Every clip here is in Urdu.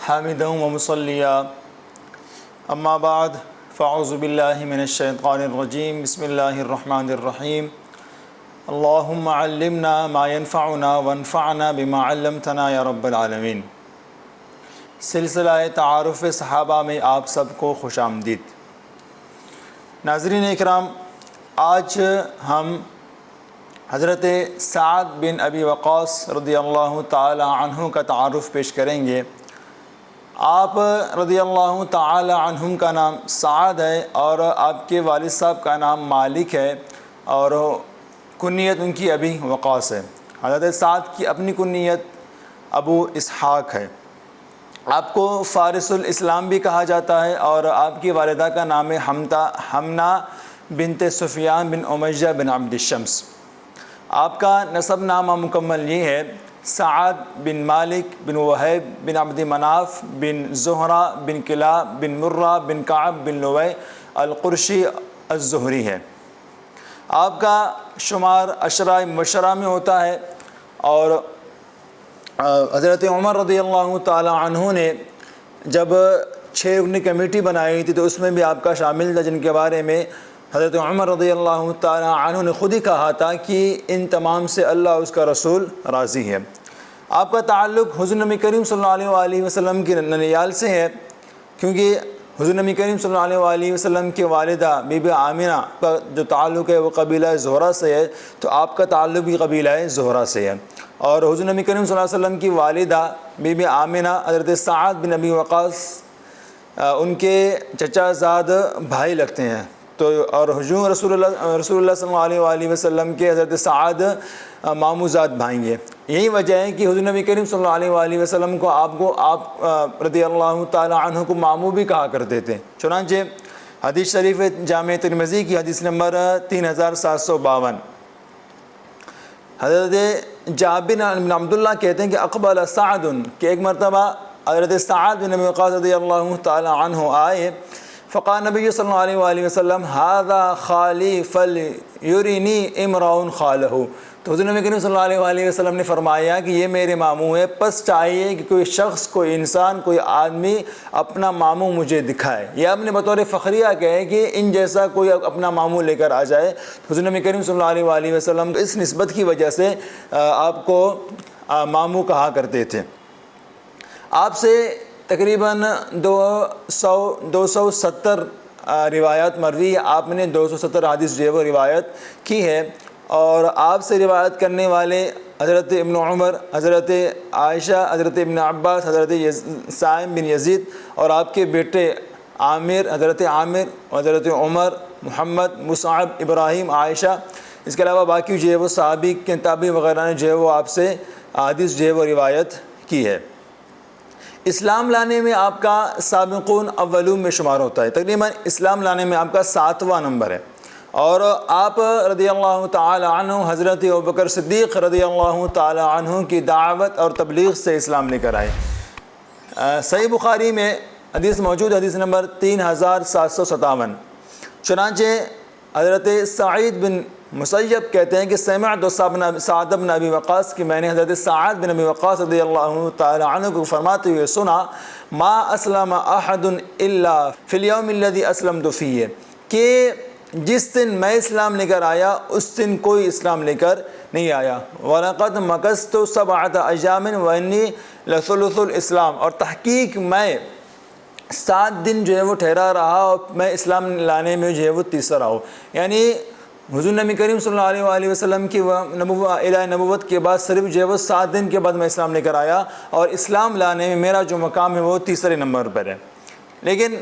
حامدا ومصليا اما بعد فاعوذ باللہ من الشیطان الرجیم بسم اللہ الرحمن الرحیم اللہم علمنا ما ينفعنا وانفعنا بما علمتنا یا رب العالمین۔ سلسلہ تعارف صحابہ میں آپ سب کو خوش آمدید۔ ناظرین اکرام، آج ہم حضرت سعد بن ابی وقاص رضی اللہ تعالی عنہ کا تعارف پیش کریں گے۔ آپ رضی اللہ تعالی عنہم کا نام سعد ہے اور آپ کے والد صاحب کا نام مالک ہے اور کنیت ان کی ابی وقاص ہے۔ حضرت سعد کی اپنی کنیت ابو اسحاق ہے۔ آپ کو فارس الاسلام بھی کہا جاتا ہے اور آپ کی والدہ کا نام ہے حمنہ بنت سفیان بن امیہ بن عبد الشمس۔ آپ کا نسب نامہ مکمل یہ ہے: سعد بن مالک بن وہیب بن عبد مناف بن زہرہ بن کلاب بن مرہ بن کعب بن لوی القرشی الزہری ہے۔ آپ کا شمار عشرہ مبشرہ میں ہوتا ہے اور حضرت عمر رضی اللہ تعالی عنہ نے جب 6 رکنی کمیٹی بنائی تھی تو اس میں بھی آپ کا شامل تھا، جن کے بارے میں حضرت عمر رضی اللہ تعالی عنہ نے خود ہی کہا تھا کہ ان تمام سے اللہ اس کا رسول راضی ہے۔ آپ کا تعلق حضور نبی کریم صلی اللہ علیہ وسلم کی ننیال سے ہے، کیونکہ حضور نبی کریم صلی اللہ علیہ وسلم کی والدہ بی بی آمنہ کا جو تعلق ہے وہ قبیلہ زہرہ سے ہے، تو آپ کا تعلق بھی قبیلہ زہرہ سے ہے۔ اور حضور نبی کریم صلی اللہ علیہ وسلم کی والدہ بی بی آمنہ حضرت سعد بن ابی وقاص ان کے چچا زاد بھائی لگتے ہیں، تو اور حضور رسول اللہ صلی اللہ علیہ وسلم کے حضرت سعد ماموں زاد بھائی ہیں۔ یہی وجہ ہے کہ حضور نبی کریم صلی اللہ علیہ وسلم کو آپ رضی اللہ تعالی عنہ کو ماموں بھی کہا کرتے تھے۔ چنانچہ حدیث شریف جامع ترمذی کی حدیث نمبر 3752، حضرت جابر بن عبداللہ کہتے ہیں کہ اقبل سعد، کہ ایک مرتبہ حضرت سعد بن ابی وقاص رضی اللہ تعالی عنہ آئے، فقال نبی صلی اللہ علیہ وسلم ھذا خالی فلیرنی امرؤ خالہ، تو حضور نبی کریم صلی اللہ علیہ وسلم نے فرمایا کہ یہ میرے ماموں ہے، پس چاہیے کہ کوئی شخص، کوئی انسان، کوئی آدمی اپنا ماموں مجھے دکھائے، یا اپنے بطور فخریہ کہے کہ ان جیسا کوئی اپنا ماموں لے کر آ جائے۔ حضور نبی کریم صلی اللہ علیہ وسلم اس نسبت کی وجہ سے آپ کو ماموں کہا کرتے تھے۔ آپ سے تقریباً 270 روایات مروی ہے، آپ نے 270 حدیث جو ہے وہ روایت کی ہے، اور آپ سے روایت کرنے والے حضرت ابن عمر، حضرت عائشہ، حضرت ابن عباس، حضرت سائم بن یزید اور آپ کے بیٹے عامر، حضرت عامر، حضرت عمر، محمد، مصعب، ابراہیم، عائشہ، اس کے علاوہ باقی جو ہے وہ صحابی کے تابعی وغیرہ نے جو ہے وہ آپ سے حدیث جو ہے وہ روایت کی ہے۔ اسلام لانے میں آپ کا سابقون اولون میں شمار ہوتا ہے، تقریباً اسلام لانے میں آپ کا 7واں نمبر ہے، اور آپ رضی اللہ تعالی عنہ حضرت ابوبکر صدیق رضی اللہ تعالی عنہ کی دعوت اور تبلیغ سے اسلام لے کر آئے۔ صحیح بخاری میں حدیث موجود، حدیث نمبر 3757، چنانچہ حضرت سعید بن مسیب کہتے ہیں کہ سمعت سعد بن ابی وقاص، کہ میں نے حضرت سعد بن ابی وقاص رضی اللہ تعالی عنہ کو فرماتے ہوئے سنا، ما اسلم احد الا فی الیوم الذی اسلمت فیہ، کہ جس دن میں اسلام لے کر آیا اس دن کوئی اسلام لے کر نہیں آیا۔ وَلَقَدْ مَكَثْتُ 7 أَيَّامٍ وَإِنِّي لَثُلُثُ الْإِسْلَامِ، اور تحقیق میں 7 دن جو ہے وہ ٹھہرا رہا اور میں اسلام لانے میں جو ہے وہ تیسرا ہوں۔ یعنی حضور نبی کریم صلی اللہ علیہ وسلم کی نبوت کے بعد صرف جو ہے وہ 7 دن کے بعد میں اسلام لے کر آیا، اور اسلام لانے میں میرا جو مقام ہے وہ تیسرے نمبر پر ہے۔ لیکن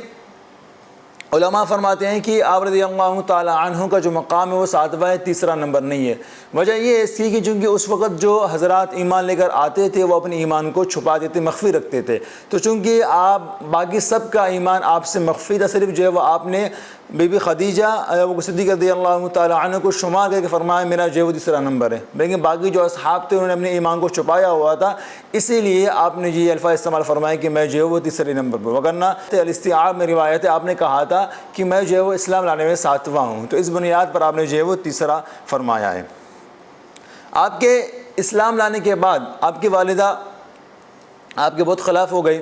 علماء فرماتے ہیں کہ آپ رضی اللہ تعالی عنہ کا جو مقام ہے وہ 7واں ہے، تیسرا نمبر نہیں ہے۔ وجہ یہ ہے اس کی کہ چونکہ اس وقت جو حضرات ایمان لے کر آتے تھے وہ اپنے ایمان کو چھپاتے تھے، مخفی رکھتے تھے، تو چونکہ آپ باقی سب کا ایمان آپ سے مخفی تھا، صرف جو ہے وہ آپ نے بی بی خدیجہ صدیقہ رضی اللہ تعالی عنہ کو شمار کر کے فرمایا میرا جو ہے وہ تیسرا نمبر ہے، لیکن باقی جو اصحاب تھے انہوں نے اپنے ایمان کو چھپایا ہوا تھا، اسی لیے آپ نے یہ الفاظ استعمال فرمایا کہ میں جو ہے وہ تیسرے نمبر پر، وگرنہ الاستیعاب میں روایت ہے آپ نے کہا تھا کہ میں جو ہے وہ اسلام لانے میں 7واں ہوں، تو اس بنیاد پر آپ نے جو ہے وہ تیسرا فرمایا ہے۔ آپ کے اسلام لانے کے بعد آپ کی والدہ آپ کے بہت خلاف ہو گئی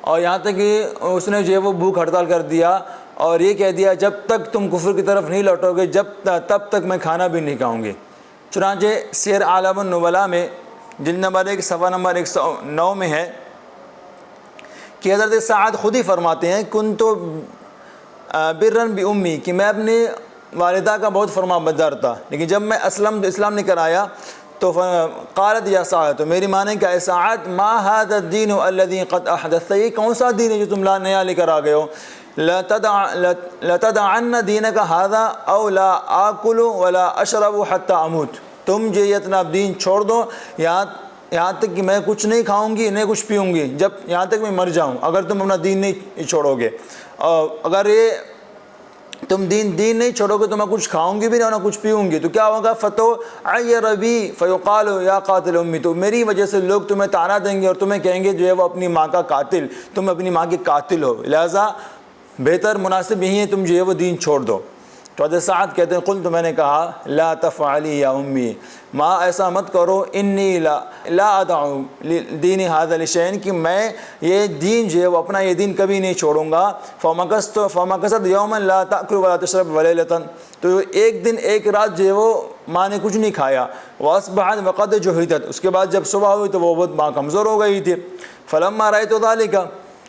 اور یہاں تک کہ اس نے جو ہے وہ بھوک ہڑتال کر دیا اور یہ کہہ دیا جب تک تم کفر کی طرف نہیں لوٹو گے تب تک میں کھانا بھی نہیں کھاؤں گی۔ چنانچہ سیر اعلام النبلاء میں جلد نمبر 1 صفحہ نمبر 109 میں ہے کہ حضرت سعد خود ہی فرماتے ہیں کنت برًا بأمی، کہ میں اپنی والدہ کا بہت فرما بردار تھا، لیکن جب میں اسلام لے کر آیا تو قالت یا سعد، تو میری ماں نے کہا اے سعد ما هذا الدین الذی قد احدثت، یہ کون سا دین ہے جو تم نیا لے کر آ گئے ہو؟ لتدعن دینک هذا او لا آکل ولا اشرب حتی اموت، تم یہ اتنا دین چھوڑ دو یہاں تک کہ میں کچھ نہیں کھاؤں گی نہیں کچھ پیوں گی یہاں تک میں مر جاؤں، اگر تم اپنا دین نہیں چھوڑو گے۔ اور اگر یہ تم دین نہیں چھوڑو گے تو میں کچھ کھاؤں گی بھی نہیں اور نہ کچھ پیوں گی، تو کیا ہوگا؟ فتو عیر بی فیقال یا قاتل امی، تو میری وجہ سے لوگ تمہیں طعنہ دیں گے اور تمہیں کہیں گے جو ہے وہ اپنی ماں کا قاتل، تم اپنی ماں کے قاتل ہو، لہذا بہتر مناسب یہی ہے تم جو ہے وہ دین چھوڑ دو۔ تو حضرت سعد کہتے ہیں قلت، میں نے کہا لا تفعلی یا امی، ماں ایسا مت کرو، انی لا ادعو دین ھذا لشیء، کہ میں یہ دین جو ہے وہ اپنا یہ دین کبھی نہیں چھوڑوں گا۔ فمکثت یوما لا تأکل ولا تشرب ولیلۃ، تو ایک دن ایک رات جو ہے وہ ماں نے کچھ نہیں کھایا، واصبحت وقد جہدت، اس کے بعد جب صبح ہوئی تو وہ بہت ماں کمزور ہو گئی تھی۔ فلما رأیت ذلک،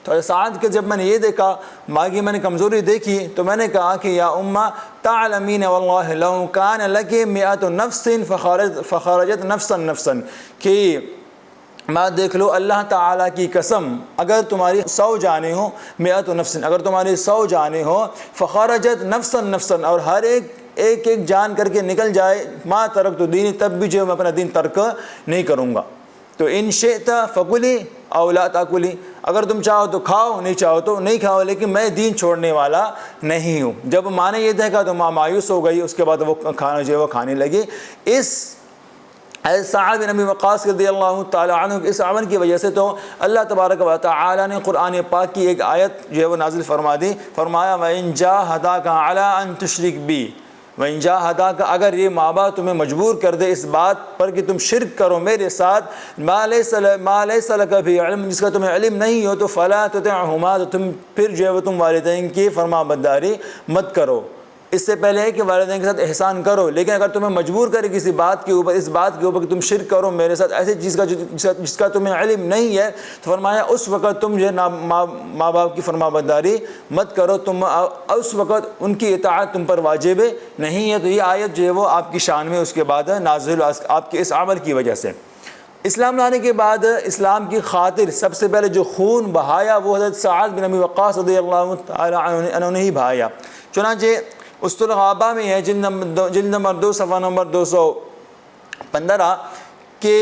تو سعد کے جب میں نے یہ دیکھا ماں کی میں نے کمزوری دیکھی تو میں نے کہا کہ یا امہ تعلمین واللہ لو کان لک مئۃ نفس فخرجت نفسا، کہ ماں دیکھ لو اللہ تعالیٰ کی قسم، اگر تمہاری 100 جانیں ہوں، مئۃ نفس، اگر تمہاری 100 جانیں ہوں، فخرجت نفسا، اور ہر ایک جان کر کے نکل جائے، ما ترکت دینی، تب بھی جو میں اپنا دین ترک نہیں کروں گا۔ تو ان شئت فکلی او لا تاکلی، اگر تم چاہو تو کھاؤ، نہیں چاہو تو نہیں کھاؤ، لیکن میں دین چھوڑنے والا نہیں ہوں۔ جب ماں نے یہ دیکھا تو ماں مایوس ہو گئی، اس کے بعد وہ کھانا جو ہے وہ کھانے لگی۔ اس سعد بن ابی وقاص رضی اللہ تعالی عنہ اس عمل کی وجہ سے تو اللہ تبارک و تعالی نے قرآن پاک کی ایک آیت جو ہے وہ نازل فرما دی، فرمایا وَإِن جَاهَدَاكَ عَلَىٰ أَن تُشْرِكْ بِي، وَإِن جَاهَدَاكَ، اگر یہ ماں باپ تمہیں مجبور کر دے اس بات پر کہ تم شرک کرو میرے ساتھ، ما لیس لک بھی علم، جس کا تمہیں علم نہیں ہو، تو فلا تطعهما، تو تم پھر جو ہے وہ تم والدین کی فرما برداری مت کرو۔ اس سے پہلے ہے کہ والدین کے ساتھ احسان کرو، لیکن اگر تمہیں مجبور کرے کسی بات کے اوپر، اس بات کے اوپر کہ تم شرک کرو میرے ساتھ ایسی چیز کا جس کا تمہیں علم نہیں ہے، تو فرمایا اس وقت تم جو ہے ماں باپ کی فرما برداری مت کرو، تم اس وقت ان کی اطاعت تم پر واجب نہیں ہے۔ تو یہ آیت جو ہے وہ آپ کی شان میں اس کے بعد نازل آپ کے اس عمل کی وجہ سے۔ اسلام لانے کے بعد اسلام کی خاطر سب سے پہلے جو خون بہایا وہ حضرت سعد بن ابی وقاص رضی اللہ تعالی عنہ نے ہی بہایا۔ چنانچہ اسط الغابہ میں ہے جلد نمبر 2 صفحہ نمبر 215 کہ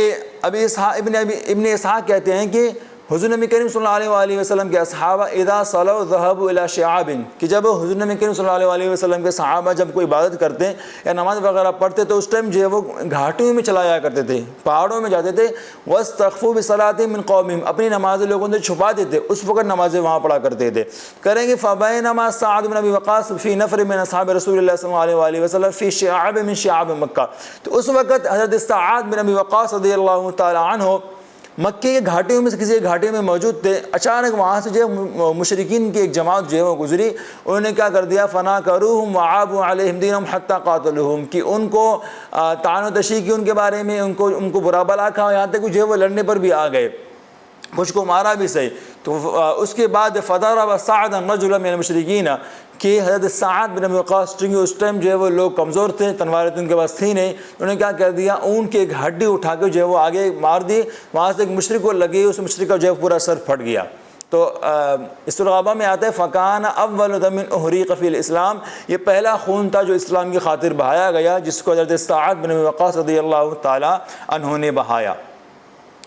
ابن اسحاق کہتے ہیں کہ حضور نبی کریم صلی اللہ علیہ وسلم کے صحابہ اذا صلوا ذهبوا الى شعاب، کہ جب حضور نبی کریم صلی اللہ علیہ وسلم کے صحابہ جب کوئی عبادت کرتے یا نماز وغیرہ پڑھتے تو اس ٹائم جو ہے وہ گھاٹیوں میں چلا جایا کرتے تھے، پہاڑوں میں جاتے تھے، واستخفوا بصلاتهم من قومهم، اپنی نمازیں لوگوں سے چھپا دیتے، اس وقت نمازیں وہاں پڑھا کرتے تھے۔ کریں گے فبینما سعد بن ابی وقاص فی نفر من اصحاب رسول اللہ صلی اللہ علیہ وسلم فی شعاب من شعاب مکہ، تو اس وقت حضرت سعد بن ابی وقاص رضی اللہ تعالی عنہ مکے کے گھاٹیوں میں سے کسی ایک گھاٹی میں موجود تھے، اچانک وہاں سے جو ہے مشرکین کی ایک جماعت جو ہے وہ گزری، انہوں نے کیا کر دیا فنا کروہم وعابوا علیہم دینہم حتی قاتلوہم، کہ ان کو طعن و تشریح کی ان کے بارے میں، ان کو برا بلا کہا، یہاں تک جو ہے وہ لڑنے پر بھی آ گئے، کچھ کو مارا بھی صحیح۔ تو اس کے بعد فضرب سعدا رجلا من المشرکین، کہ حضرت سعد بن ابی وقاص چونکہ اس ٹائم جو ہے وہ لوگ کمزور تھے، تلواریں ان کے پاس تھی نہیں، انہوں نے کیا کر دیا اونٹ کی ایک ہڈی اٹھا کے جو ہے وہ آگے مار دی، وہاں سے ایک مشرک کو لگی، اس مشرک کا جو ہے پورا سر پھٹ گیا۔ تو اسط الغابہ میں آتا ہے فکان اول دم احریق فی الاسلام، یہ پہلا خون تھا جو اسلام کی خاطر بہایا گیا، جس کو حضرت سعد بن ابی وقاص رضی اللہ تعالی عنہ نے بہایا۔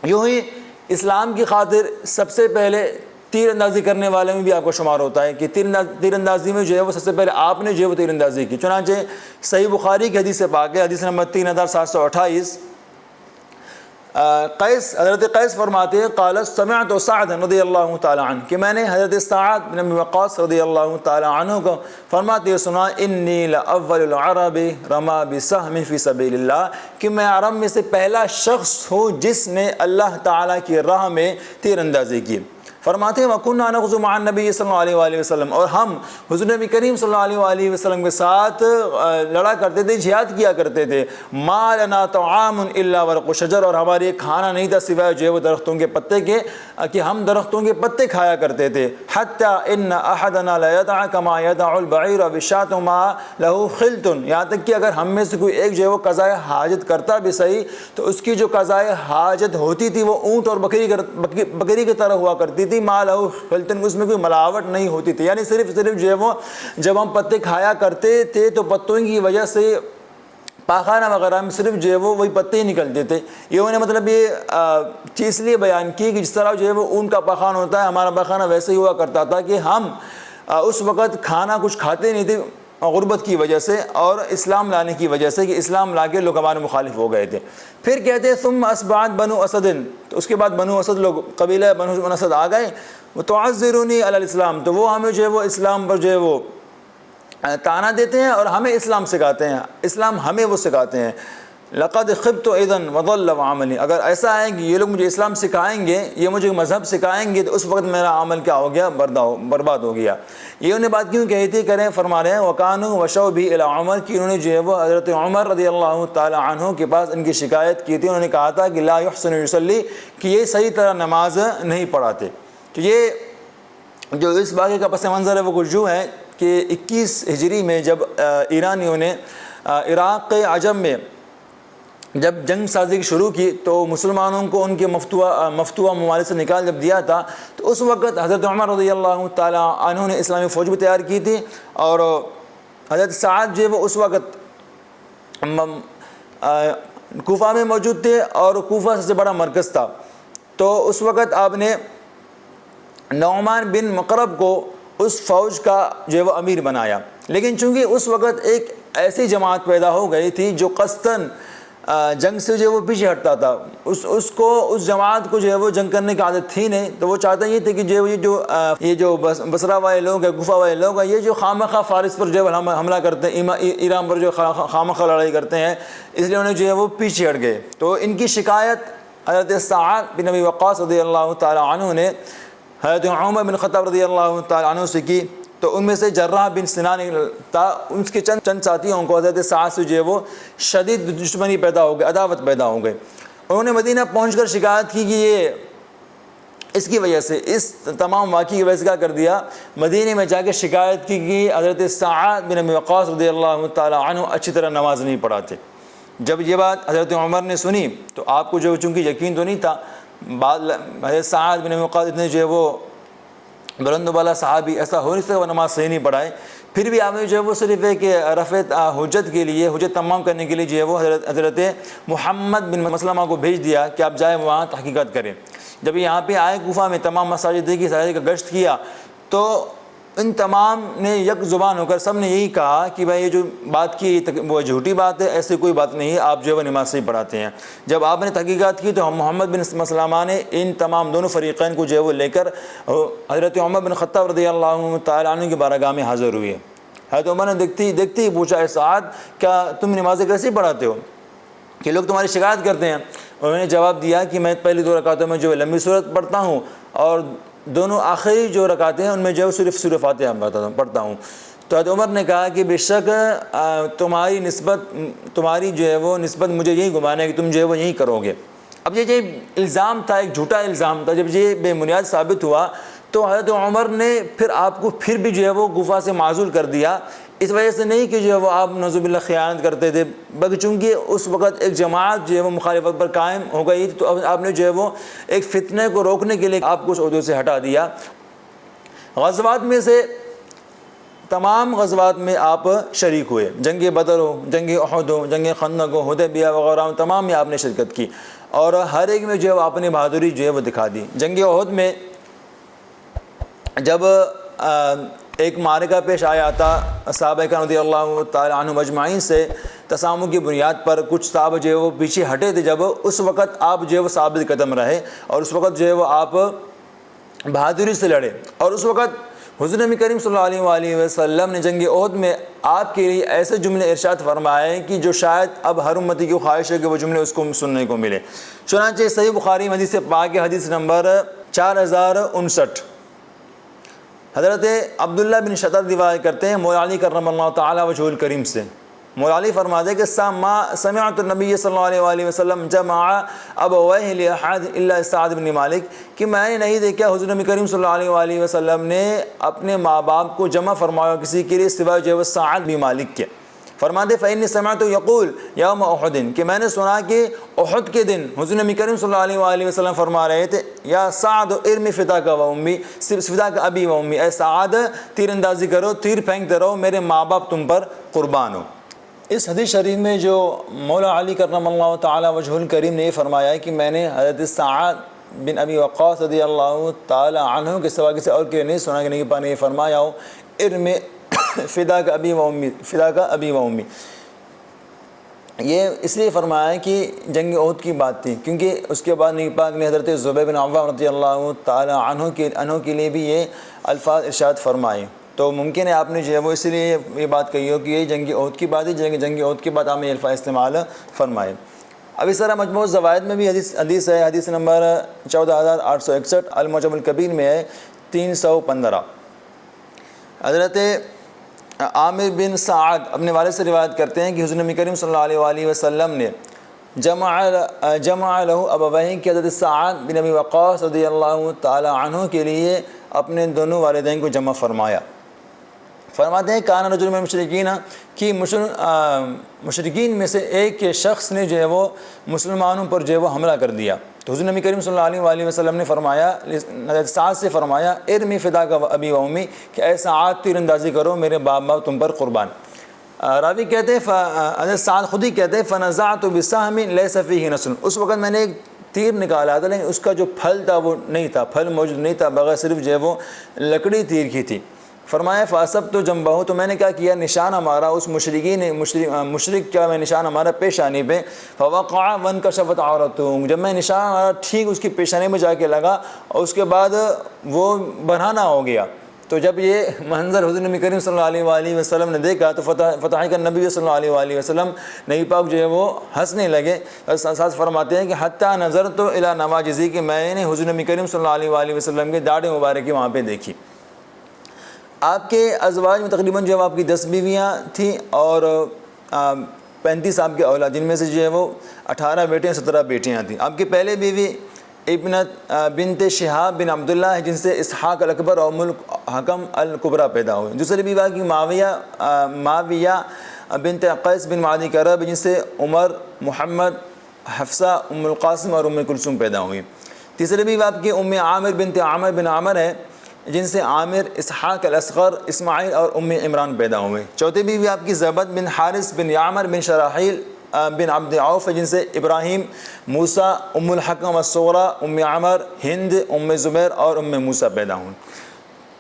یوں ہی اسلام کی خاطر سب سے پہلے تیر اندازی کرنے والے میں بھی آپ کو شمار ہوتا ہے کہ تیر اندازی میں جو ہے وہ سب سے پہلے آپ نے جو ہے وہ تیر اندازی کی۔ چنانچہ صحیح بخاری کی حدیث پاک ہے، حدیث نمبر 3728، حضرت قیس فرماتے ہیں قال سمعت سعد رضی اللہ تعالی عنہ، کہ میں نے حضرت سعد بن ابی وقاص رضی اللہ تعالی عنہ کو فرماتے سنا انی لاول العرب رما بسهم فی سبیل اللہ، کہ میں عرب میں سے پہلا شخص ہوں جس نے اللہ تعالیٰ کی راہ میں تیر اندازی کی۔ فرماتے ہیں وَكُنَّا نَغْزُو مَعَ النَّبِيِّ صلی اللہ علیہ وآلہ وسلم، اور ہم حضور نبی کریم صلی اللہ علیہ وآلہ وسلم کے ساتھ لڑا کرتے تھے، جہاد کیا کرتے تھے۔ مَا لَنَا طَعَامٌ إِلَّا وَرْقُ شَجَرٍ، اور ہمارے ایک کھانا نہیں تھا سوائے جو ہے وہ درختوں کے پتے کے، کہ ہم درختوں کے پتے کھایا کرتے تھے۔ حَتَّى إِنَّ أَحَدَنَا لَيَدْعَ كَمَا يَدْعُ الْبَعِيرُ بِالشَّاةِ مَا لَهُ خِلْطٌ، یہاں تک کہ اگر ہم میں سے کوئی ایک جو ہے وہ قضائے حاجت کرتا بھی صحیح تو اس کی جو قضائے حاجت ہوتی تھی وہ اونٹ اور بکری کی طرح ہوا کرتی تھی، مَا لَهُ خِلْطٌ، اس میں کوئی ملاوٹ نہیں ہوتی تھی، یعنی صرف جو ہے وہ جب ہم پتے کھایا کرتے تھے تو پتوں کی وجہ سے پاخانہ وغیرہ میں صرف جو ہے وہ وہی پتے ہی نکلتے تھے۔ یہ انہوں نے مطلب یہ چیز لیے بیان کی کہ جس طرح جو ہے وہ اونٹ کا پاخانہ ہوتا ہے، ہمارا پاخانہ ویسے ہی ہوا کرتا تھا کہ ہم اس وقت کھانا کچھ کھاتے نہیں تھے غربت کی وجہ سے اور اسلام لانے کی وجہ سے، کہ اسلام لا کے لوگ ہمارے مخالف ہو گئے تھے۔ پھر کہتے ہیں ثم اصبحت بنو اسد، تو اس کے بعد بنو اسد لوگ، قبیلہ بنو اسد آ گئے، وہ تعذرونی علی الاسلام، تو وہ ہمیں جو ہے وہ اسلام پر جو ہے وہ طعنہ دیتے ہیں اور ہمیں اسلام سکھاتے ہیں، اسلام ہمیں وہ سکھاتے ہیں۔ لقد خبت اذا وضل عملی، اگر ایسا ہے کہ یہ لوگ مجھے اسلام سکھائیں گے، یہ مجھے مذہب سکھائیں گے، تو اس وقت میرا عمل کیا ہو گیا؟ برباد ہو گیا۔ یہ انہیں بات کیوں کہی تھی؟ کریں فرما رہے ہیں وَكَانُوا وَشَوْا بِهِ إِلَىٰ عمر، کہ انہوں نے جو ہے وہ حضرت عمر رضی اللہ تعالی عنہ کے پاس ان کی شکایت کی تھی، انہوں نے کہا تھا کہ لا يحسن يصلي، کہ یہ صحیح طرح نماز نہیں پڑھاتے۔ تو یہ جو اس واقعے کا پس منظر ہے وہ کچھ یوں ہے کہ 21 ہجری میں جب ایرانیوں نے عراق کے عجم میں جب جنگ سازی شروع کی تو مسلمانوں کو ان کے مفتوح ممالک سے نکال جب دیا تھا، تو اس وقت حضرت عمر رضی اللہ تعالیٰ عنہ نے اسلامی فوج بھی تیار کی تھی، اور حضرت سعد جو ہے وہ اس وقت کوفہ میں موجود تھے، اور کوفہ سب سے بڑا مرکز تھا۔ تو اس وقت آپ نے نعمان بن مقرب کو اس فوج کا جو ہے وہ امیر بنایا، لیکن چونکہ اس وقت ایک ایسی جماعت پیدا ہو گئی تھی جو قصداً جنگ سے جو ہے وہ پیچھے ہٹتا تھا، اس جماعت کو جو ہے وہ جنگ کرنے کی عادت تھی نہیں، تو وہ چاہتا یہ تھے کہ یہ جو بصرہ والے لوگ ہیں، کوفہ والے لوگ ہیں، یہ جو خامخواہ فارس پر جو ہے حملہ کرتے ہیں، ایران پر جو خامخواہ لڑائی کرتے ہیں، اس لیے انہیں جو ہے وہ پیچھے ہٹ گئے۔ تو ان کی شکایت حضرت سعد بن ابی وقاص رضی اللہ تعالی عنہ نے حضرت عمر بن خطاب رضی اللہ تعالی عنہ سے کی، تو ان میں سے جراح بن سنان تھا، ان کے چند ساتھیوں کو حضرت سعد سے جو ہے وہ شدید دشمنی پیدا ہو گئی، عداوت پیدا ہو گئی۔ انہوں نے مدینہ پہنچ کر شکایت کی کہ یہ اس کی وجہ سے، اس تمام واقعے کی وجہ سے کیا کر دیا، مدینہ میں جا کے شکایت کی کہ حضرت سعد بن ابی وقاص رضی اللہ تعالی عنہ اچھی طرح نماز نہیں پڑھاتے۔ جب یہ بات حضرت عمر نے سنی تو آپ کو جو چونکہ یقین تو نہیں تھا، حضرت سعد بن ابی وقاص اتنے جو ہے وہ بلند و بالا صحابی، ایسا ہو نہیں سکتا وہ نماز صحیح نہیں پڑھائے، پھر بھی آپ نے جو ہے وہ صرف ہے کہ رفع حجت کے لیے، حجت تمام کرنے کے لیے جو ہے وہ حضرت محمد بن مسلمہ کو بھیج دیا کہ آپ جائیں وہاں تحقیقات کریں۔ جب یہاں پہ آئے کوفہ میں تمام مساجد کی سارے کا گشت کیا تو ان تمام نے یک زبان ہو کر سب نے یہی کہا کہ بھائی یہ جو بات کی وہ جھوٹی بات ہے، ایسی کوئی بات نہیں ہے، آپ جو ہے وہ نماز صحیح پڑھاتے ہیں۔ جب آپ نے تحقیقات کی تو محمد بن مسلمہ نے ان تمام دونوں فریقین کو جو ہے وہ لے کر حضرت عمر بن خطاب رضی اللہ تعالیٰ عنہ کی بارگاہ میں حاضر ہوئے۔ حضرت عمر نے دیکھتے ہی پوچھا، اے سعد کیا تم نمازیں کیسے پڑھاتے ہو کہ لوگ تمہاری شکایت کرتے ہیں؟ انہوں نے جواب دیا کہ میں پہلی 2 رکعتوں میں جو لمبی صورت پڑھتا ہوں، اور دونوں آخری جو رکعتیں ہیں ان میں جو ہے صرف سورہ فاتحہ پڑھتا ہوں۔ تو حضرت عمر نے کہا کہ بے شک تمہاری جو ہے وہ نسبت مجھے یہی گمانا ہے کہ تم جو ہے وہ یہی کرو گے۔ اب یہ الزام تھا، ایک جھوٹا الزام تھا، جب یہ بے بنیاد ثابت ہوا تو حضرت عمر نے پھر آپ کو پھر بھی جو ہے وہ کوفہ سے معزول کر دیا، اس وجہ سے نہیں کہ جو ہے وہ آپ نعوذ باللہ خیانت کرتے تھے، بلکہ چونکہ اس وقت ایک جماعت جو ہے وہ مخالفت پر قائم ہو گئی تھی، تو آپ نے جو ہے وہ ایک فتنے کو روکنے کے لیے آپ کو اس عہدے سے ہٹا دیا۔ غزوات میں سے تمام غزوات میں آپ شریک ہوئے، جنگ بدر ہو، جنگ احد ہو، جنگ خندق ہو، حدیبیہ وغیرہ ہو، تمام میں آپ نے شرکت کی، اور ہر ایک میں جو ہے آپ نے بہادری جو ہے وہ دکھا دی۔ جنگ احد میں جب ایک معرکہ پیش آیا تھا صحابہ کرام رضی اللہ تعالی عنہم اجمعین سے، تسامح کی بنیاد پر کچھ صحابہ جو ہے وہ پیچھے ہٹے تھے، جب اس وقت آپ جو ہے وہ ثابت قدم رہے، اور اس وقت جو ہے وہ آپ بہادری سے لڑے، اور اس وقت حضور نبی کریم صلی اللہ علیہ وآلہ وسلم نے جنگ احد میں آپ کے لیے ایسے جملے ارشاد فرمائے کہ جو شاید اب ہر امتی کی خواہش ہے کہ وہ جملے اس کو سننے کو ملے۔ چنانچہ صحیح بخاری حدیث پاک حدیث نمبر 4059۔ حضرت عبداللہ بن شطر روایت کرتے ہیں مولا علی کرم اللہ تعالیٰ وجہہ الکریم سے، مولا علی فرماتے ہیں کہ سمعت النبی صلی اللہ علیہ وآلہ وسلم جمع ابویہ لأحد الا سعد بن مالک، کہ میں نے نہیں دیکھا حضور نبی کریم صلی اللہ علیہ وآلہ وسلم نے اپنے ماں باپ کو جمع فرمایا کسی کے لیے سوائے جو سعد بن مالک کے۔ فرماتے فإنی سمعت یقول یوم احد، کہ میں نے سنا کہ احد کے دن حضور نبی کریم صلی اللہ علیہ وآلہ وسلم فرما رہے تھے یا سعد ارمی فداک و امی، فداک ابی و امی، اے سعد تیر اندازی کرو، تیر پھینکتے رہو، میرے ماں باپ تم پر قربان ہو۔ اس حدیث شریف میں جو مولا علی کرم اللہ تعالیٰ وجہ الکریم نے یہ فرمایا ہے کہ میں نے حضرت سعد بن ابی وقاص رضی اللہ تعالیٰ عنہ کے سوا کسی اور کے نہیں سنا کہ نہیں پانے یہ فرمایا ہو ارمی فداک ابی و امی، فداک ابی و امی۔ یہ اس لیے فرمایا ہے کہ جنگ احد کی بات تھی، کیونکہ اس کے بعد نبی پاک نے حضرت زبیر بن عوام رضی اللہ تعالیٰ عنہ کے لیے بھی یہ الفاظ ارشاد فرمائے، تو ممکن ہے آپ نے جو ہے وہ اس لیے یہ بات کہی ہو کہ یہ جنگ احد کی بات ہے، جنگ احد کی بات آپ نے یہ الفاظ استعمال فرمائے۔ اب اس طرح مجموع الزوائد میں بھی حدیث ہے، حدیث نمبر 14861 المعجم الکبیر میں ہے 315۔ حضرت عامر بن سعد اپنے والد سے روایت کرتے ہیں کہ حضور نبی کریم صلی اللہ علیہ وآلہ وسلم نے جمع لہ ابویہ کہ حضرت سعد بن ابی وقاص رضی اللہ تعالی عنہ کے لیے اپنے دونوں والدین کو جمع فرمایا۔ فرماتے ہیں کان رجل من المشرکین، کہ مشرکین میں سے ایک شخص نے جو ہے وہ مسلمانوں پر جو ہے وہ حملہ کر دیا، تو حضور نبی کریم صلی اللہ علیہ وآلہ وسلم نے فرمایا، حضرت سعد سے فرمایا ارمی فداک ابی و امی، کہ اے سعد تیر اندازی کرو، میرے باپ تم پر قربان۔ راوی کہتے ہیں حضرت سعد خود ہی کہتے ہیں فنزعت بسہم لیس فیہ نسل، اس وقت میں نے ایک تیر نکالا تھا لیکن اس کا جو پھل تھا وہ نہیں تھا، پھل موجود نہیں تھا، بغیر صرف جو ہے وہ لکڑی تیر کی تھی۔ فرمایا فاصبت جنبہ، تو میں نے کیا کیا، نشان ہمارا اس مشرک کیا میں نشان ہمارا پیشانی پہ، فوقع وانکشفت عورتہ، جب میں نشان ہمارا ٹھیک اس کی پیشانی میں جا کے لگا اور اس کے بعد وہ بنانا ہو گیا، تو جب یہ منظر حضور نبی کریم صلی اللہ علیہ وآلہ وسلم نے دیکھا تو فتح نبی صلی اللہ علیہ وآلہ وسلم نبی پاک جو ہے وہ ہنسنے لگے۔ ساتھ فرماتے ہیں کہ حتیٰ نظرت الی نواجذی، کہ میں نے حضور نبی کریم صلی اللہ علیہ وآلہ وسلم کے داڑھی مبارکی وہاں پہ دیکھی۔ آپ کے ازواج میں تقریباً جو ہے آپ کی 10 بیویاں تھیں اور 35 آپ کے اولاد، جن میں سے جو ہے وہ 18 بیٹے 17 بیٹیاں تھیں۔ آپ کی پہلے بیوی ابنت بنت شہاب بن عبداللہ ہے، جن سے اسحاق الاکبر اور ام الحکم الکبریٰ پیدا ہوئے۔ دوسری بیوی کی معاویہ بنت قیس بن معدی کرب، جن سے عمر، محمد، حفصہ، ام القاسم اور ام کلثوم پیدا ہوئی۔ تیسری بیوی آپ کی ام عامر بنت عامر بن عامر ہے، جن سے عامر، اسحاق الاصغر، اسماعیل اور ام عمران پیدا ہوئے۔ چوتھی بیوی آپ کی زبد بن حارث بن یعمر بن شراحیل بن عبد عوف، جن سے ابراہیم، موسیٰ، ام الحکم الصغریٰ، ام عمر، ہند، ام زبیر اور ام موسیٰ پیدا ہوئے۔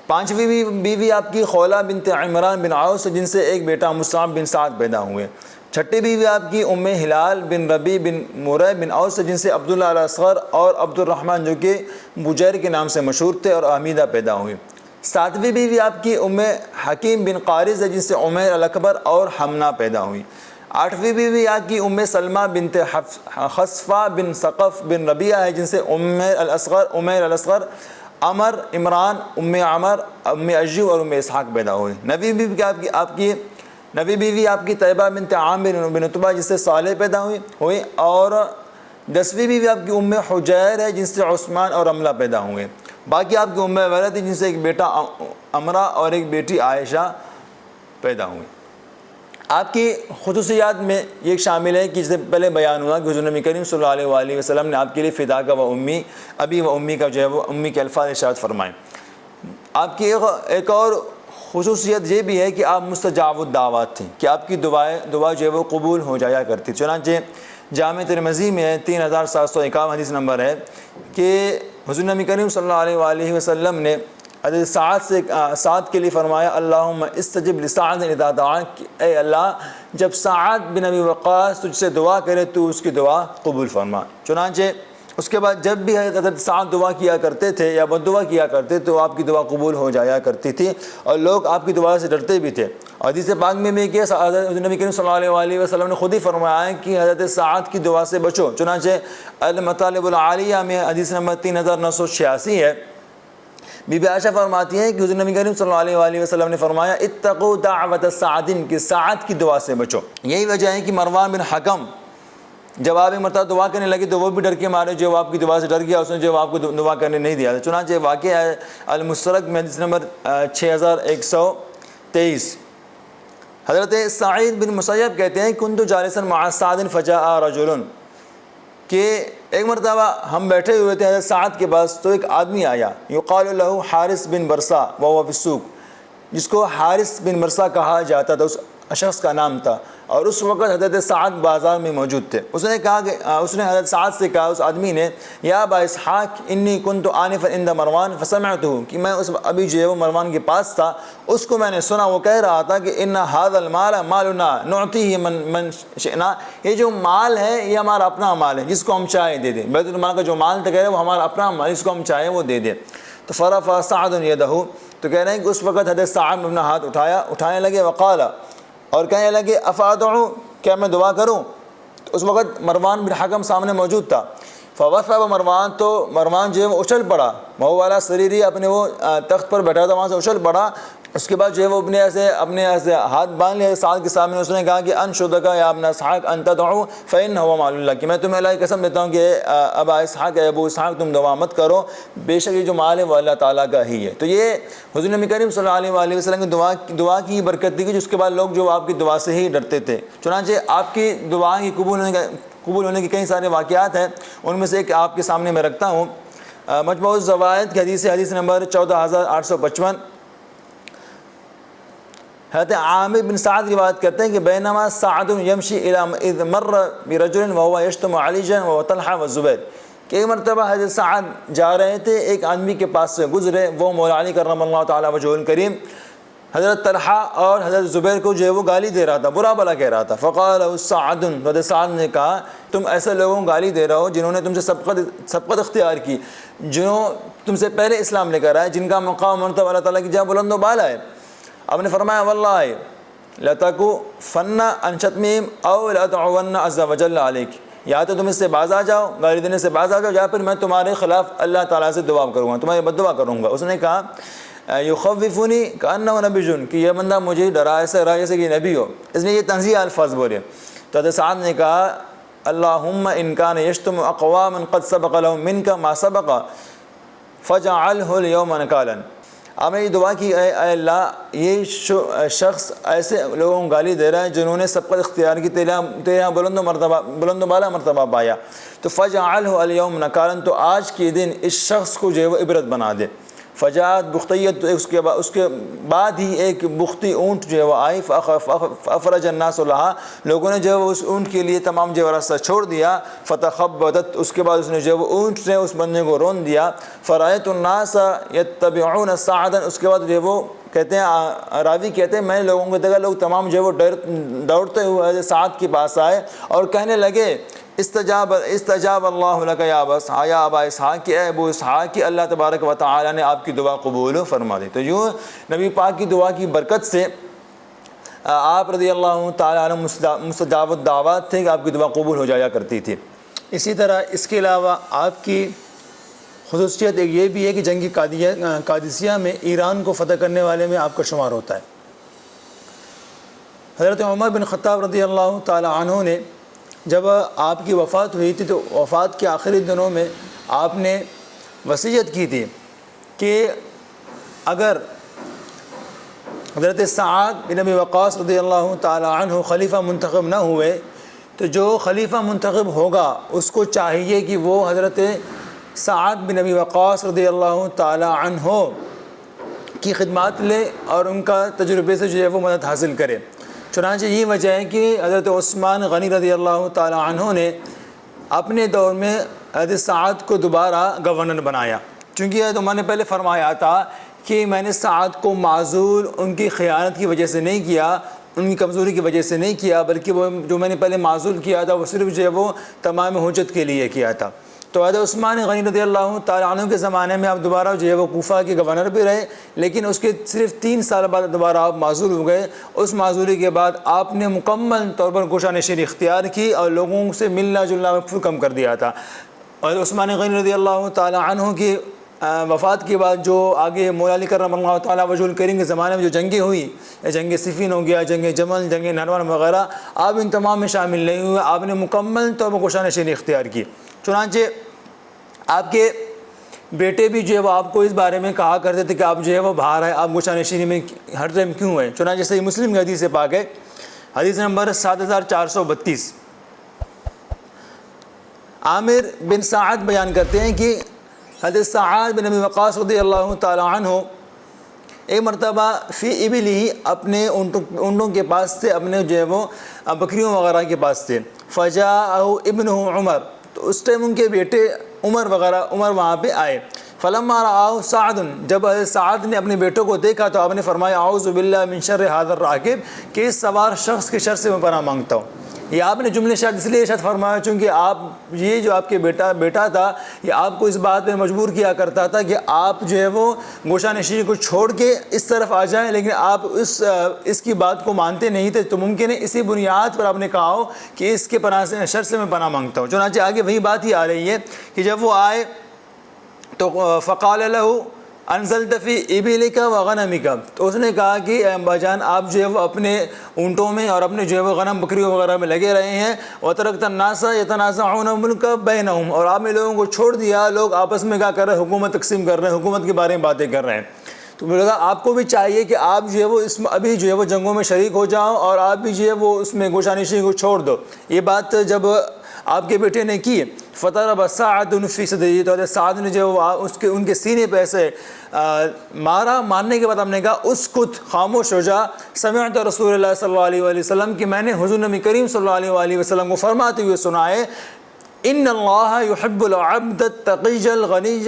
پانچویں بیوی آپ کی خولہ بنت عمران بن عوس، جن سے ایک بیٹا مصعب بن سعد پیدا ہوئے۔ چھٹی بیوی آپ کی ام ہلال بن ربی بن مرہ بن اوس، جن سے عبداللہ الاصغر اور عبد الرحمن جو کہ بجیر کے نام سے مشہور تھے اور حمیدہ پیدا ہوئی۔ ساتویں بیوی آپ کی ام حکیم بن قارث ہے، جن سے عمیر الاکبر اور حمنہ پیدا ہوئی۔ آٹھویں بیوی آپ کی ام سلمہ بنت خصفہ بن ثقف بن ربیعہ ہے، جن سے عمیر الاصغر، عمر، عمران، ام عمر، ام ایوب اور ام اسحاق پیدا ہوئے۔ نویں بیوی آپ کی طیبہ بنت عامر بن عتبہ، جس سے صالح پیدا ہوئی، اور 10ویں بیوی آپ کی ام حجیر ہے، جن سے عثمان اور رملہ پیدا ہوئے۔ باقی آپ کی ام ولد ہے، جن سے ایک بیٹا امرہ اور ایک بیٹی عائشہ پیدا ہوئی۔ آپ کی خصوصیات میں یہ شامل ہے کہ جس سے پہلے بیان ہوا کہ حضور نبی کریم صلی اللہ علیہ وآلہ وسلم نے آپ کے لیے فداک و امی، ابی و امی کا جو ہے وہ امی کے الفاظ ارشاد فرمائے۔ آپ کی ایک اور خصوصیت یہ بھی ہے کہ آپ مستجاب الدعوات تھیں، کہ آپ کی دعا جو ہے وہ قبول ہو جایا کرتی۔ چنانچہ جامع ترمذی میں 3751 حدیث نمبر ہے کہ حضور نبی کریم صلی اللہ علیہ وآلہ وسلم نے حضرت سعد کے لیے فرمایا اللہم استجب لسعد اذا دعاک، اے اللہ جب سعد بن ابی وقاص تجھ سے دعا کرے تو اس کی دعا قبول فرما۔ چنانچہ اس کے بعد جب بھی حضرت سعد دعا کیا کرتے تھے یا بد دعا کیا کرتے تو آپ کی دعا قبول ہو جایا کرتی تھی، اور لوگ آپ کی دعا سے ڈرتے بھی تھے۔ حدیث پاک میں بھی کہ حضرت نبی کریم صلی اللہ علیہ وسلم نے خود ہی فرمایا ہے کہ حضرت سعد کی دعا سے بچو، چنانچہ المطالب العالیہ میں حدیث نمبر 3986 ہے۔ بی بی عائشہ فرماتی ہیں کہ حضور نبی کریم صلی اللہ علیہ وسلم نے فرمایا اتقوا دعوت سعد، کہ سعد کی دعا سے بچو۔ یہی وجہ ہے کہ مروان بن حکم جب آپ ایک مرتبہ دعا کرنے لگے تو وہ بھی ڈر کے مارے، جو آپ کی دعا سے ڈر گیا اس نے جو آپ کو دعا کرنے نہیں دیا۔ چنانچہ واقعہ ہے المستدرک میں حدیث نمبر 6123۔ حضرت سعید بن مسیب کہتے ہیں کنت جالسا مع سعد فجاء رجل، کہ ایک مرتبہ ہم بیٹھے ہوئے تھے حضرت سعد کے پاس تو ایک آدمی آیا، یقال له حارث بن برصہ وهو في السوق، جس کو حارث بن برصہ کہا جاتا تھا، اس شخص کا نام تھا، اور اس وقت حضرت سعد بازار میں موجود تھے۔ اس نے کہا کہ اس نے حضرت سعد سے کہا، اس آدمی نے، یا ابا اسحاق انی کنت آنفا عند مروان فسمعته، کہ میں اس ابھی جو ہے وہ مروان کے پاس تھا، اس کو میں نے سنا، وہ کہہ رہا تھا کہ ان هذا المال مالنا نعطيه من شئنا، یہ جو مال ہے یہ ہمارا اپنا مال ہے، جس کو ہم چاہے دے دیں، بیت المال کا جو مال تھا کہہ رہے وہ ہمارا اپنا مال، جس کو ہم چاہے وہ دے دیں۔ تو فرفع سعد یده، تو کہہ رہے ہیں کہ اس وقت حضرت سعد نے اپنا ہاتھ اٹھانے لگے، وقال، اور کہنے لگے افادعو، کیا میں دعا کروں؟ تو اس وقت مروان بن حکم سامنے موجود تھا۔ فوثب مروان، تو مروان جو ہے وہ اچھل پڑا، وہ والا سریری اپنے وہ تخت پر بیٹھا تھا وہاں سے اچھل پڑا۔ اس کے بعد جو ہے وہ اپنے ایسے ہاتھ باندھ لیا سعد کے سامنے، اس نے کہا کہ انشدک یا ابن اسحاق ان تدعو فانه مال اللہ، کہ میں تمہیں اللہ کی قسم دیتا ہوں کہ ابا اسحاق یا ابو اسحاق تم دعا مت کرو، بے شک یہ جو مال ہے وہ اللہ تعالیٰ کا ہی ہے۔ تو یہ حضور نبی کریم صلی اللہ علیہ وسلم کی دعا کی برکت تھی کہ جس کے بعد لوگ جو آپ کی دعا سے ہی ڈرتے تھے۔ چنانچہ آپ کی دعا کی قبول ہونے کے کئی سارے واقعات ہیں، ان میں سے ایک آپ کے سامنے میں رکھتا ہوں۔ مجموع الزوائد کی حدیث نمبر 14855، حضرت عامر بن سعد روایت کرتے ہیں کہ بینما سعد یمشی اذ مر برجل وهو یشتم علیجا وطلحہ والزبیر، کہ ایک مرتبہ حضرت سعد جا رہے تھے، ایک آدمی کے پاس سے گزرے، وہ مولا علی کرم اللہ تعالیٰ وجہہ الکریم حضرت طلحہ اور حضرت زبیر کو جو ہے وہ گالی دے رہا تھا، برا بلا کہہ رہا تھا۔ فقال سعد، حضرت سعد نے کہا تم ایسے لوگوں کو گالی دے رہے ہو جنہوں نے تم سے سبقت اختیار کی، جنہوں تم سے پہلے اسلام لے کر آئے، جن کا مقام مرتبہ اللہ تعالیٰ کی جہاں بلند و بالا ہے۔ آپ نے فرمایا واللہ لتکفن عن شتمہم او لادعون عز وجل علیک، یا تو تم اس سے باز آ جاؤ، گالی دینے سے باز آ جاؤ، یا پھر میں تمہارے خلاف اللہ تعالیٰ سے دعا کروں گا، تمہاری بد دعا کروں گا۔ اس نے کہا یخوفنی کانہ نبی، کہ یہ بندہ مجھے ڈرا ایسا رہا جیسے کہ نبی ہو، اس نے یہ تنزیہ الفاظ بولے۔ تو حضرت سعد نے کہا اللہم ان کان یشتم اقواما قد سبق لهم منک ما سبق فجعلہ اليوم نکالا، آپ نے یہ دعا کی اے اللہ یہ شخص ایسے لوگوں کو گالی دے رہا ہے جنہوں نے سبقت اختیار کی، تیرا بلند و بالا مرتبہ پایا، تو فجعلہ الیوم نکالا، تو آج کے دن اس شخص کو جو ہے وہ عبرت بنا دے۔ فجاءت بختیت، تو اس کے بعد ہی ایک بختی اونٹ جو ہے وہ آئی، فافرج الناس لہا، لوگوں نے جو ہے اس اونٹ کے لیے تمام جو راستہ چھوڑ دیا، فتخبطت، اس کے بعد اس نے جو ہے وہ اونٹ نے اس بندے کو رون دیا، فرأیت الناس یتبعون سعدا، اس کے بعد جو ہے وہ کہتے ہیں راوی کہتے ہیں میں لوگوں کو دیکھا، لوگ تمام جو ہے وہ دوڑتے ہوئے حضرت سعد کے پاس آئے اور کہنے لگے استجاب اللہ لک یا ابا اسحاق، کہ اے ابو اسحاق، کہ اللہ تبارک و تعالی نے آپ کی دعا قبول فرما دی۔ تو یوں نبی پاک کی دعا کی برکت سے آپ رضی اللہ تعالیٰ عنہ مستجاب الدعوات تھے کہ آپ کی دعا قبول ہو جایا کرتی تھی۔ اسی طرح اس کے علاوہ آپ کی خصوصیت ایک یہ بھی ہے کہ جنگ قادسیہ میں ایران کو فتح کرنے والے میں آپ کا شمار ہوتا ہے۔ حضرت عمر بن خطاب رضی اللہ تعالیٰ عنہ نے جب آپ کی وفات ہوئی تھی تو وفات کے آخری دنوں میں آپ نے وصیت کی تھی کہ اگر حضرت سعد بن ابی وقاص رضی اللہ تعالیٰ عنہ خلیفہ منتخب نہ ہوئے تو جو خلیفہ منتخب ہوگا اس کو چاہیے کہ وہ حضرت سعد بن ابی وقاص رضی اللہ تعالیٰ عنہ کی خدمات لے اور ان کا تجربے سے جو ہے وہ مدد حاصل کرے۔ چنانچہ یہ وجہ ہے کہ حضرت عثمان غنی رضی اللہ تعالیٰ عنہ نے اپنے دور میں حضرت سعد کو دوبارہ گورنر بنایا، چونکہ حضرت عمر نے پہلے فرمایا تھا کہ میں نے سعد کو معزول ان کی خیانت کی وجہ سے نہیں کیا، ان کی کمزوری کی وجہ سے نہیں کیا، بلکہ وہ جو میں نے پہلے معزول کیا تھا وہ صرف جو ہے وہ تمام حجت کے لیے کیا تھا۔ تو حضرت عثمان غنی رضی اللہ تعالیٰ عنہ کے زمانے میں آپ دوبارہ جو ہے وہ کوفہ کے گورنر بھی رہے، لیکن اس کے صرف 3 سال بعد دوبارہ آپ معزول ہو گئے۔ اس معزولی کے بعد آپ نے مکمل طور پر گوشہ نشینی اختیار کی اور لوگوں سے ملنا جلنا کم کر دیا تھا۔ اور عثمان غنی رضی اللہ تعالیٰ عنہ کی وفات کے بعد جو آگے مولا علی کرم اللہ تعالیٰ وجہ الکریم کے زمانے میں جو جنگیں ہوئی، جنگ صفین ہو گیا، جنگ جمل، جنگ نہروان وغیرہ، آپ ان تمام میں شامل نہیں ہوئے۔ آپ نے مکمل طور پر گوشہ نشینی اختیار کی۔ چنانچہ آپ کے بیٹے بھی جو ہے وہ آپ کو اس بارے میں کہا کرتے تھے کہ آپ جو ہے وہ باہر ہیں، آپ گوشہ نشینی میں ہر ٹائم کیوں ہیں؟ چنانچہ صحیح مسلم کی حدیث پاک ہے، حدیث نمبر 7432، عامر بن سعد بیان کرتے ہیں کہ حضرت سعد بن ابی وقاص رضی اللہ تعالی عنہ ایک مرتبہ فی ابلہ اپنے اونٹوں کے پاس تھے، اپنے جو ہے وہ بکریوں وغیرہ کے پاس تھے، فجاءہ ابنہ عمر، تو اس ٹائم ان کے بیٹے عمر وہاں پہ آئے۔ فلما رآہ سعد، جب سعد نے اپنے بیٹوں کو دیکھا تو آپ نے فرمایا اعوذ باللہ من شر ھذا الراکب، کہ اس سوار شخص کے شر سے میں پناہ مانگتا ہوں۔ یہ آپ نے جملے شاید اس لیے ارشاد فرمایا چونکہ آپ یہ جو آپ کے بیٹا تھا یہ آپ کو اس بات میں مجبور کیا کرتا تھا کہ آپ جو ہے وہ گوشہ نشینی کو چھوڑ کے اس طرف آ جائیں، لیکن آپ اس کی بات کو مانتے نہیں تھے، تو ممکن ہے اسی بنیاد پر آپ نے کہا ہو کہ اس کے شر سے میں پناہ مانگتا ہوں۔ چنانچہ آگے وہی بات ہی آ رہی ہے کہ جب وہ آئے تو فقال لہ انزلت فی ابلک وغنمک، تو اس نے کہا کہ اے ابا جان آپ جو ہے وہ اپنے اونٹوں میں اور اپنے جو ہے وہ غنم بکریوں وغیرہ میں لگے رہے ہیں، وترکت الناس یتنازعون الملک بینہم، اور آپ نے لوگوں کو چھوڑ دیا، لوگ آپس میں کیا کر رہے ہیں؟ حکومت تقسیم کر رہے ہیں، حکومت کے بارے میں باتیں کر رہے ہیں۔ تو مجھے لگا آپ کو بھی چاہیے کہ آپ جو ہے وہ ابھی جو ہے وہ جنگوں میں شریک ہو جاؤ اور آپ بھی جو ہے وہ اس میں گوشہ نشینی کو چھوڑ دو۔ یہ بات جب آپ کے بیٹے نے کی، فضرب سعد فی صدرہ، تو سعد نے جو ان کے سینے پہ ایسے مارنے کے بعد ہم نے کہا اسکت، خاموش ہو جا، سمعت رسول اللہ صلی اللہ علیہ وآلہ وسلم، کہ میں نے حضور نبی کریم صلی اللہ علیہ وآلہ وسلم کو فرماتے ہوئے سنا ہے، ان اللہ یحب العبد التقی الغنی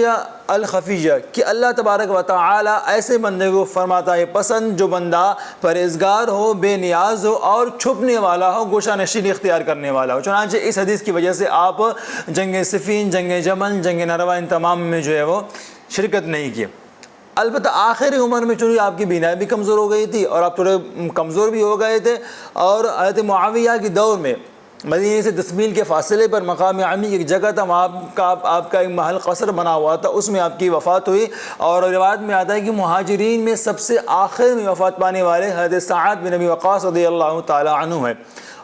الخفی، کہ اللہ تبارک و تعالی ایسے بندے کو فرماتا ہے پسند جو بندہ پرہیزگار ہو، بے نیاز ہو اور چھپنے والا ہو، گوشہ نشینی اختیار کرنے والا ہو۔ چنانچہ اس حدیث کی وجہ سے آپ جنگ صفین، جنگ جمل، جنگ نہروان، ان تمام میں جو ہے وہ شرکت نہیں کی۔ البتہ آخری عمر میں چونکہ آپ کی بینائی بھی کمزور ہو گئی تھی اور آپ تھوڑے کمزور بھی ہو گئے تھے، اور حضرت معاویہ کے دور میں مدینے سے 10 میل کے فاصلے پر مقام عمی کی ایک جگہ تھا، وہاں آپ کا ایک محل قصر بنا ہوا تھا، اس میں آپ کی وفات ہوئی، اور روایت میں آتا ہے کہ مہاجرین میں سب سے آخر میں وفات پانے والے حضرت سعد بن ابی وقاص رضی اللہ تعالی عنہ ہے،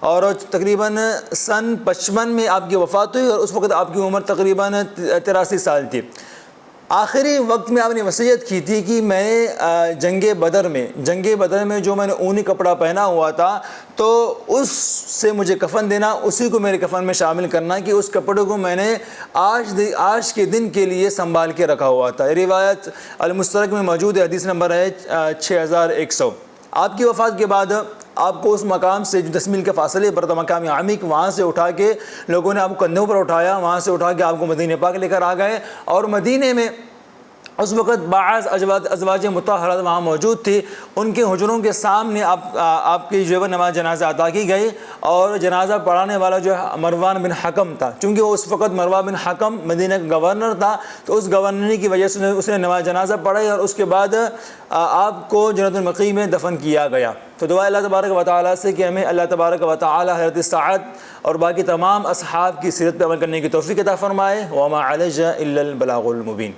اور تقریباً سن 55 میں آپ کی وفات ہوئی، اور اس وقت آپ کی عمر تقریباً 83 سال تھی۔ آخری وقت میں آپ نے وصیت کی تھی کہ میں جنگ بدر میں جو میں نے اونی کپڑا پہنا ہوا تھا تو اس سے مجھے کفن دینا، اسی کو میرے کفن میں شامل کرنا، کہ اس کپڑے کو میں نے آج کے دن کے لیے سنبھال کے رکھا ہوا تھا۔ یہ روایت المستدرک میں موجود ہے، حدیث نمبر ہے 6100۔ آپ کی وفات کے بعد آپ کو اس مقام سے جو 10 میل کے فاصلے پر تھا مقام عمیق، وہاں سے اٹھا کے لوگوں نے آپ کو کندھوں پر اٹھایا، وہاں سے اٹھا کے آپ کو مدینہ پاک لے کر آ گئے، اور مدینے میں اس وقت بعض ازواج مطہرات وہاں موجود تھی، ان کے حجروں کے سامنے آپ کی جو ہے نماز جنازہ ادا کی گئی، اور جنازہ پڑھانے والا جو ہے مروان بن حکم تھا، چونکہ وہ اس وقت مروان بن حکم مدینہ کا گورنر تھا، تو اس گورنری کی وجہ سے اس نے نماز جنازہ پڑھائی، اور اس کے بعد آپ کو جنت البقیع میں دفن کیا گیا۔ تو دعا اللہ تبارک و تعالیٰ سے کہ ہمیں اللہ تبارک و تعالیٰ حضرت سعد اور باقی تمام اصحاب کی سیرت پر عمل کرنے کی توفیق عطا فرمائے۔ وما علینا الا البلاغ المبین۔